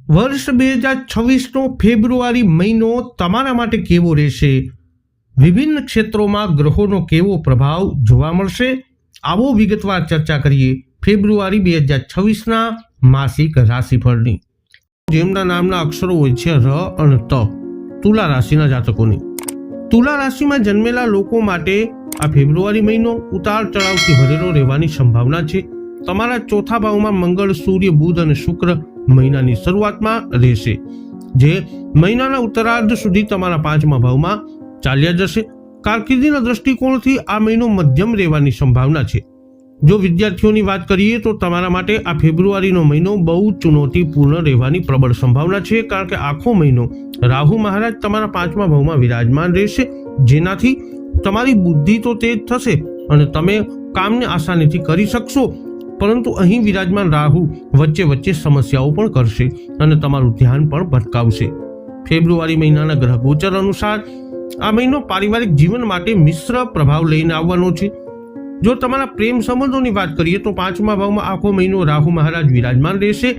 વર્ષ 2026નો ફેબ્રુઆરી મહિનો તમારા માટે કેવો રહેશે? વિભિન્ન ક્ષેત્રોમાં ગ્રહોનો કેવો પ્રભાવ જોવા મળશે? આવો વિગતવાર ચર્ચા કરીએ ફેબ્રુઆરી 2026ના માસિક રાશિફળની. જેમના નામના અક્ષરો હોય છે ર અને ત, તુલા રાશિના જાતકોની. તુલા રાશિમાં જન્મેલા લોકો માટે આ ફેબ્રુઆરી મહિનો ઉતાર ચઢાવથી ભરેલો રહેવાની સંભાવના છે. તમારા ચોથા ભાવમાં મંગળ, સૂર્ય, બુધ અને શુક્ર મહિનાની શરૂઆતમાં રહેશે, જે મહિનાના ઉત્તરાર્ધ સુધી તમારા પાંચમા ભાવમાં ચાલ્યા જશે. કારકિર્દીના દ્રષ્ટિકોણથી આ મહિનો મધ્યમ રહેવાની સંભાવના છે. જો વિદ્યાર્થીઓની વાત કરીએ તો તમારા માટે આ ફેબ્રુઆરીનો મહિનો બહુ ચુનૌતીપૂર્ણ રહેવાની પ્રબળ સંભાવના છે, કારણ કે આખો મહિનો રાહુ મહારાજ તમારા પાંચમા ભાવમાં વિરાજમાન રહેશે, જેનાથી તમારી બુદ્ધિ તો તેજ થશે અને તમે કામને આસાનીથી કરી શકશો. પરંતુ અહીં વિરાજમાન રાહુ વચ્ચે વચ્ચે સમસ્યાઓ પણ કરશે અને તમારું ધ્યાન પણ ભટકાવશે. ફેબ્રુઆરી મહિનાના ગ્રહ ગોચર અનુસાર આ મહિનો પારિવારિક જીવન માટે મિશ્ર પ્રભાવ લઈને આવવાનો છે. જો તમારા પ્રેમ સંબંધોની વાત કરીએ તો પાંચમા ભાવમાં આખો મહિનો રાહુ મહારાજ વિરાજમાન રહેશે,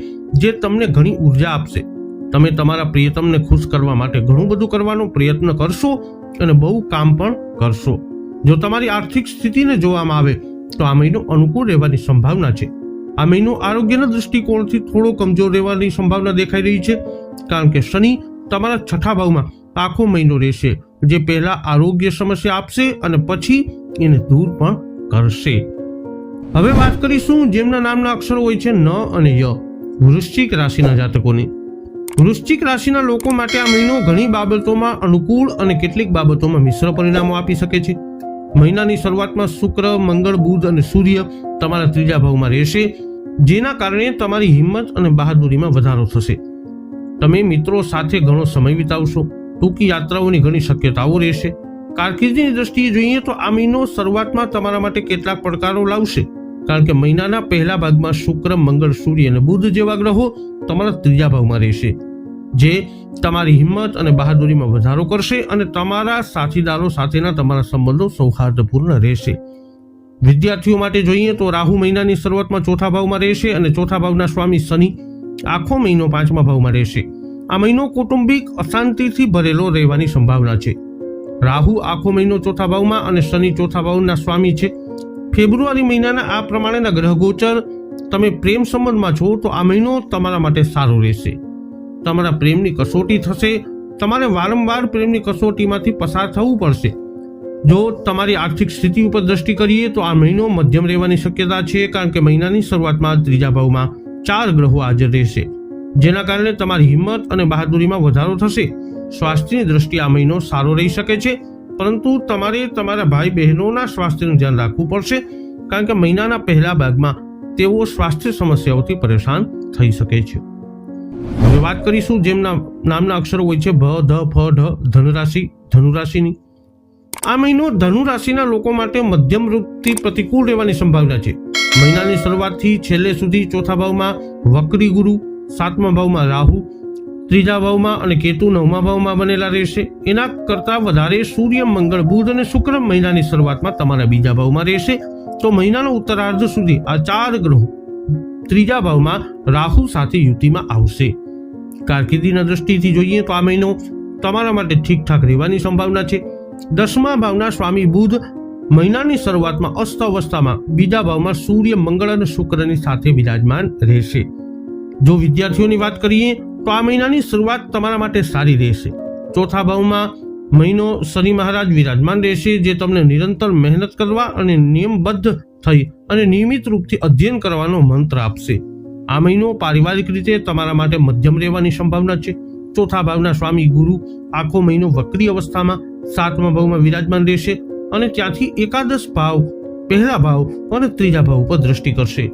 જે તમને ઘણી ઉર્જા આપશે. તમે તમારા પ્રિયતમને ખુશ કરવા માટે ઘણું બધું કરવાનો પ્રયત્ન કરશો અને બહુ કામ પણ કરશો. જો તમારી આર્થિક સ્થિતિને જોવામાં આવે તો આ મહિનો અનુકૂળ રહેવાની સંભાવના છે. આ મહિનો આરોગ્યના દૃષ્ટિકોણથી થોડો કમજોર રહેવાની સંભાવના દેખાઈ રહી છે, કારણ કે શનિ તમારા છઠ્ઠા ભાવમાં આખો મહિનો રહેશે, જે પહેલા આરોગ્ય સમસ્યા આપશે અને પછી એને દૂર પણ કરશે. હવે વાત કરીશું જેમના નામના અક્ષરો હોય છે ન અને ય, વૃશ્ચિક રાશિના જાતકોની. વૃશ્ચિક રાશિના લોકો માટે આ મહિનો ઘણી બાબતોમાં અનુકૂળ અને કેટલીક બાબતોમાં મિશ્ર પરિણામો આપી શકે છે. મહિનાની શરૂઆતમાં શુક્ર, મંગળ, બુધ અને સૂર્ય તમારા ત્રીજા ભાવમાં રહેશે, જેના કારણે તમારી હિંમત અને બહાદુરીમાં વધારો થશે. તમે મિત્રો સાથે ઘણો સમય વિતાવશો. ટૂંકી યાત્રાઓની ઘણી શક્યતાઓ રહેશે. કારકિર્દીની દ્રષ્ટિએ જોઈએ તો આ મહિનો શરૂઆતમાં તમારા માટે કેટલાક પડકારો લાવશે, કારણ કે મહિનાના પહેલા ભાગમાં શુક્ર, મંગળ, સૂર્ય અને બુધ જેવા ગ્રહો તમારા ત્રીજા ભાવમાં રહેશે, જે તમારી હિંમત અને બહાદુરીમાં વધારો કરશે અને તમારા સાથીદારો સાથેના તમારા સંબંધો સૌહાર્દપૂર્ણ રહેશે. વિદ્યાર્થીઓ માટે જોઈએ તો રાહુ મહિનાની શરૂઆતમાં ચોથા ભાવમાં રહેશે અને ચોથા ભાવના સ્વામી શનિ આખો મહિનો પાંચમા ભાવમાં રહેશે. આ મહિનો કૌટુંબિક અશાંતિથી ભરેલો રહેવાની સંભાવના છે. રાહુ આખો મહિનો ચોથા ભાવમાં અને શનિ ચોથા ભાવના સ્વામી છે. ફેબ્રુઆરી મહિનાના આ પ્રમાણેના ગ્રહ ગોચર તમે પ્રેમ સંબંધમાં છો તો આ મહિનો તમારા માટે સારો રહેશે. તમારા પ્રેમની કસોટી થશે. તમારે વારંવાર પ્રેમની કસોટીમાંથી પસાર થવું પડશે. જો તમારી આર્થિક સ્થિતિ ઉપર દ્રષ્ટિ કરીએ તો આ મહિનો મધ્યમ રહેવાની શક્યતા છે, કારણ કે મહિનાની શરૂઆતમાં ત્રીજા ભાવમાં 4 ગ્રહો હાજર રહેશે, જેના કારણે તમારી હિંમત અને બહાદુરીમાં વધારો થશે. સ્વાસ્થ્યની દ્રષ્ટિએ આ મહિનો સારો રહી શકે છે, પરંતુ તમારે તમારા ભાઈ બહેનોના સ્વાસ્થ્યનું ધ્યાન રાખવું પડશે, કારણ કે મહિનાના પહેલા ભાગમાં તેઓ સ્વાસ્થ્ય સમસ્યાઓથી પરેશાન થઈ શકે છે. હવે વાત કરીશું જેમના નામના અક્ષરો હોય છે ભ, ધ, ફ, ઢ, ધનરાશિ, ધનુરાશિની. આ મહિનો ધનુરાશિના લોકો માટે મધ્યમ રૂપથી પ્રતિકૂળ રહેવાની સંભાવના છે. મહિનાની શરૂઆતથી છેલ્લે સુધી ચોથા ભાવમાં વક્રી ગુરુ, સાતમા ભાવમાં રાહુ, ત્રીજા ભાવમાં અને કેતુ નવમા ભાવમાં બનેલા રહેશે. એના કરતાં વધારે સૂર્ય, મંગળ, બુધ અને શુક્ર મહિનાની શરૂઆતમાં તમારા બીજા ભાવમાં રહેશે. તો મહિનાનો ઉત્તરાર્ધ સુધી આ 4 ગ્રહો ત્રીજા ભાવમાં રાહુ સાથે યુતિમાં આવશે. કારકિર્દીના દ્રષ્ટિથી જોઈએ તો આ મહિનો તમારા માટે ઠીકઠાક રહેવાની સંભાવના છે. દસમા ભાવના સ્વામી બુધ મહિનાની શરૂઆતમાં અસ્ત અવસ્થામાં બીજા ભાવમાં સૂર્ય, મંગળ અને શુક્રની સાથે વિરાજમાન રહેશે. જો વિદ્યાર્થીઓની વાત કરીએ તો આ મહિનાની શરૂઆત તમારા માટે સારી રહેશે. ચોથા ભાવમાં મહિનો શનિ મહારાજ વિરાજમાન રહેશે, જે તમને નિરંતર મહેનત કરવા અને નિયમબદ્ધ થઈ અને નિયમિત રૂપથી અધ્યયન કરવાનો મંત્ર આપશે. આ મહિનો પારિવારિક રીતે તમારા માટે મધ્યમ રહેવાની સંભાવના છે. ચોથા ભાવના સ્વામી ગુરુ આખો મહિનો વક્રી અવસ્થામાં સાતમા ભાવમાં વિરાજમાન રહેશે અને ત્યાંથી એકાદશ ભાવ, પહેલા ભાવ અને ત્રીજા ભાવ ઉપર દ્રષ્ટિ કરશે.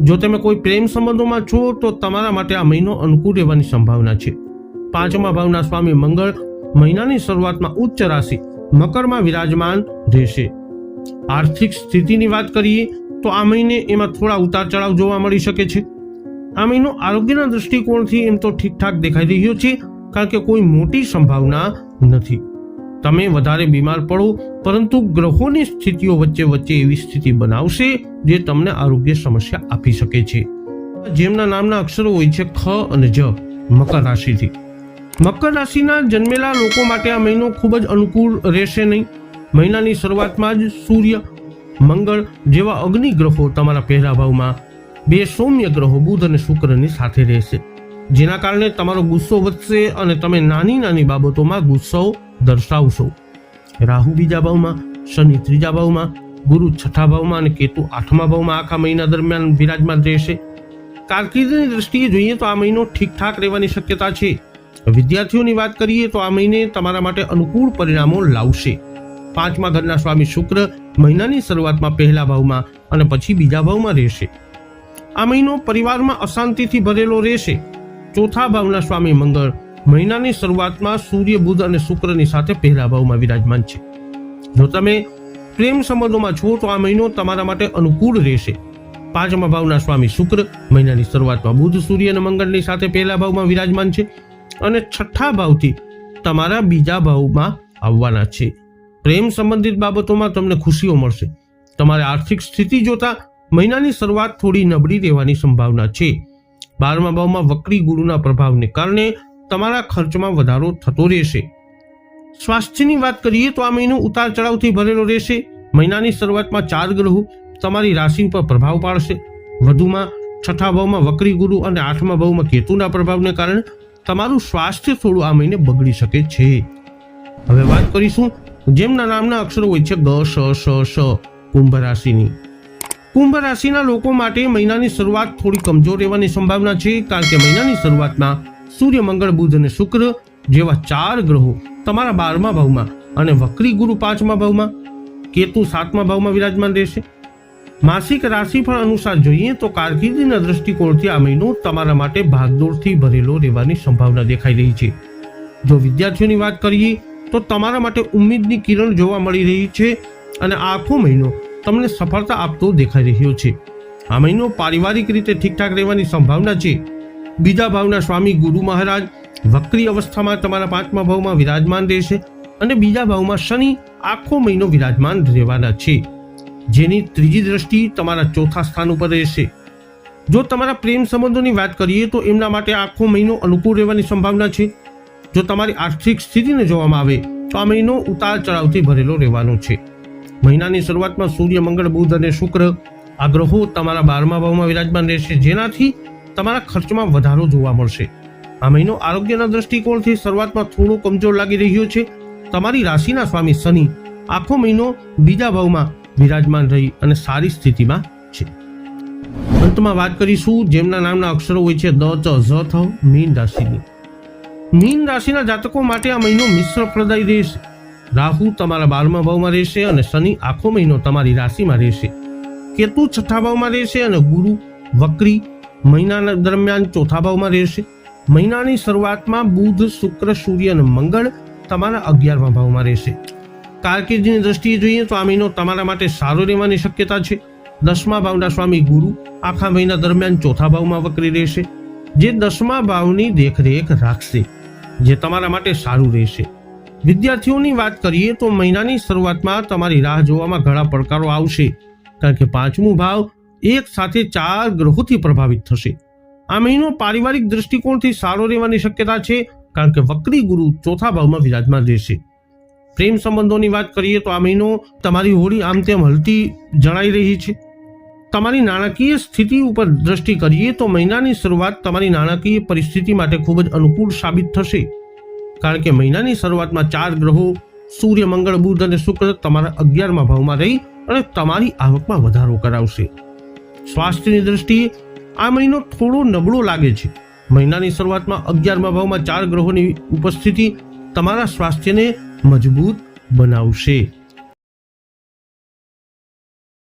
જો તમે કોઈ પ્રેમ સંબંધોમાં છો તો તમારા માટે આ મહિનો અનુકૂળ રહેવાની સંભાવના છે. પાંચમા ભાવના સ્વામી મંગળ મહિનાની શરૂઆતમાં ઉચ્ચ રાશિ મકરમાં વિરાજમાન રહેશે. આર્થિક સ્થિતિની વાત કરીએ તો આ મહિને એમાં થોડા ઉતાર ચઢાવ જોવા મળી શકે છે. આ મહિનો આરોગ્યના દૃષ્ટિકોણથી એમ તો ઠીકઠાક દેખાઈ રહ્યો છે, કારણ કે કોઈ મોટી સંભાવના નથી. તમે વધારે બીમાર પડો, પરંતુ ગ્રહોની સ્થિતિઓ વચ્ચે વચ્ચે એવી સ્થિતિ બનાવશે જે તમને આરોગ્ય સમસ્યા આપી શકે છે. જેમના નામના અક્ષરો હોય છે ખ અને જ, મકર રાશિથી. મકર રાશિના જન્મેલા લોકો માટે આ મહિનો ખૂબ જ અનુકૂળ રહેશે નહીં. મહિનાની શરૂઆતમાં જ સૂર્ય, મંગળ જેવા અગ્નિ ગ્રહો તમારા પહેલા ભાવમાં, બે સૌમ્ય ગ્રહો બુધ અને શુક્રની સાથે રહેશે, જેના કારણે તમારો ગુસ્સો વધશે અને તમે નાની નાની બાબતોમાં ગુસ્સો દર્શાવશો. રાહુ બીજા ભાવમાં, શનિ ત્રીજા ભાવમાં, ગુરુ છઠ્ઠા ભાવમાં અને કેતુ આઠમા ભાવમાં આખા મહિના દરમિયાન વિરાજમાન રહેશે. કારકિર્દીની દ્રષ્ટિએ જોઈએ તો આ મહિનો ઠીકઠાક રહેવાની શક્યતા છે. વિદ્યાર્થીઓની વાત કરીએ તો આ મહિને તમારા માટે અનુકૂળ પરિણામો લાવશે. પાંચમા ઘરના સ્વામી શુક્ર મહિનાની શરૂઆતમાં પહેલા ભાવમાં અને પછી બીજા ભાવમાં રહેશે. આ મહિનો પરિવારમાં અશાંતિથી ભરેલો રહેશે. ચોથા ભાવના સ્વામી મંગળ મહિનાની શરૂઆતમાં સૂર્ય, બુધ અને શુક્રની સાથે પહેલા ભાવમાં વિરાજમાન છે. જો તમે પ્રેમ સંબંધોમાં છો તો આ મહિનો તમારા માટે અનુકૂળ રહેશે. પાંચમા ભાવના સ્વામી શુક્ર મહિનાની શરૂઆતમાં બુધ, સૂર્ય અને મંગળની સાથે પહેલા ભાવમાં વિરાજમાન છે અને છઠ્ઠા ભાવથી તમારા બીજા ભાવમાં આવવાના છે. પ્રેમ સંબંધિત બાબતોમાં તમને ખુશીઓ મળશે. તમારી આર્થિક સ્થિતિ જોતા મહિનાની શરૂઆત થોડી નબળી રહેવાની સંભાવના છે. 12મા ભાવમાં વક્રી ગુરુના પ્રભાવને કારણે તમારા ખર્ચમાં વધારો થતો રહેશે. સ્વાસ્થ્યની વાત કરીએ તો આ મહિનો ઉતાર ચઢાવથી ભરેલો રહેશે. મહિનાની શરૂઆતમાં 4 ગ્રહો તમારી રાશિ ઉપર પ્રભાવ પાડશે. વધુમાં છઠ્ઠા ભાવમાં વક્રી ગુરુ અને આઠમા ભાવમાં કેતુના પ્રભાવને કારણે તમારું સ્વાસ્થ્ય થોડું આ મહિને બગડી શકે છે. હવે વાત કરીશું જેમના નામના અક્ષરો હોય છે ગ, શ, શ, શ, કુંભ રાશિની. કુંભ રાશિના લોકો માટે મહિનાની શરૂઆત થોડી કમજોર રહેવાની સંભાવના છે, કારણ કે મહિનાની શરૂઆતમાં સૂર્ય, મંગળ, બુધ અને શુક્ર જેવા 4 ગ્રહો તમારા 12મા ભાવમાં અને વક્રી ગુરુ 5મા ભાવમાં, કેતુ 7મા ભાવમાં વિરાજમાન રહેશે. માસિક રાશિફળ અનુસાર જોઈએ તો કારકિર્દીના દ્રષ્ટિકોણથી આ મહિનો તમારા માટે ભાગદોડથી ભરેલો રહેવાની સંભાવના દેખાઈ રહી છે. જો વિદ્યાર્થીઓની વાત કરીએ તો તમારા માટે ઉમ્મીદની કિરણ જોવા મળી રહી છે અને આખો મહિનો તમને સફળતા આપતો દેખાઈ રહ્યો છે. આ મહિનો પારિવારિક રીતે ઠીકઠાક રહેવાની સંભાવના છે. બીજા ભાવના સ્વામી ગુરુ મહારાજ વક્રી અવસ્થામાં તમારા 5મા ભાવમાં વિરાજમાન રહેશે અને બીજા ભાવમાં શનિ આખો મહિનો વિરાજમાન રહેવાના છે, જેની ત્રીજી દ્રષ્ટિ તમારા ચોથા સ્થાન ઉપર રહેશે. જો તમારા પ્રેમ સંબંધોની વાત કરીએ તો એમના માટે આખો મહિનો અનુકૂળ રહેવાની સંભાવના છે. જો તમારી આર્થિક સ્થિતિને જોવામાં આવે તો આ મહિનો ઉતાર ચઢાવથી ભરેલો રહેવાનો છે. મહિનાની શરૂઆતમાં સૂર્ય, મંગળ, બુધ અને શુક્ર આ ગ્રહો તમારા 12મા ભાવમાં વિરાજમાન રહેશે, જેનાથી તમારા ખર્ચમાં વધારો જોવા મળશે. આ મહિનો આરોગ્યના દ્રષ્ટિકોણથી શરૂઆતમાં થોડો કમજોર લાગી રહ્યો છે. તમારી રાશિના સ્વામી શનિ આખો મહિનો બીજા ભાવમાં વિરાજમાન રહી અને સારી સ્થિતિમાં છે. અંતમાં વાત કરીશું જેમના નામના અક્ષરો હોય છે દ, ચ, ઝ, થ, મીન રાશિની. મીન રાશિના જાતકો માટે આ મહિનો મિશ્ર ફળદાયી રહેશે. રાહુ તમારા 12મા ભાવમાં રહેશે અને શનિ આખો મહિનો તમારી રાશિમાં રહેશે. કેતુ છઠ્ઠા ભાવમાં રહેશે અને ગુરુ વક્રી મહિના દરમિયાન ચોથા ભાવમાં રહેશે. મહિનાની શરૂઆતમાં બુધ, શુક્ર, સૂર્ય અને મંગળ તમારા 11મા ભાવમાં રહેશે. કારકિર્દીની દ્રષ્ટિએ જોઈએ તો આ મહિનો તમારા માટે સારો રહેવાની શક્યતા છે. 10મા ભાવના સ્વામી ગુરુ આખા મહિના દરમિયાન ચોથા ભાવમાં વક્રી રહેશે, જે 10મા ભાવની દેખરેખ રાખશે, જે તમારા માટે સારું રહેશે. વિદ્યાર્થીઓની વાત કરીએ તો મહિનાની શરૂઆતમાં તમારી રાહ જોવામાં ઘણા પડકારો આવશે, કારણ કે 5મું ભાવ એક સાથે 4 ગ્રહોથી પ્રભાવિત થશે. આ મહિનો પારિવારિક દ્રષ્ટિકોણથી સારો રહેવાની શક્યતા છે, કારણ કે વક્રી ગુરુ ચોથા ભાવમાં વિરાજમાન રહેશે. પ્રેમ સંબંધોની વાત કરીએ તો આ મહિનો તમારી હોળી આમ તેમ હલતી જણાઈ રહી છે. તમારી નાણાકીય સ્થિતિ ઉપર દ્રષ્ટિ કરીએ તો મહિનાની શરૂઆત તમારી નાણાકીય પરિસ્થિતિ માટે ખૂબ જ અનુકૂળ સાબિત થશે, કારણ કે મહિનાની શરૂઆતમાં 4 ગ્રહો સૂર્ય, મંગળ, બુધ અને શુક્ર તમારા 11મા ભાવમાં રહી અને તમારી આવકમાં વધારો કરાવશે. સ્વાસ્થ્યની દ્રષ્ટિએ આ મહિનો થોડો નબળો લાગે છે. મહિનાની શરૂઆતમાં 11મા ભાવમાં 4 ગ્રહોની ઉપસ્થિતિ તમારા સ્વાસ્થ્યને મજબૂત બનાવશે.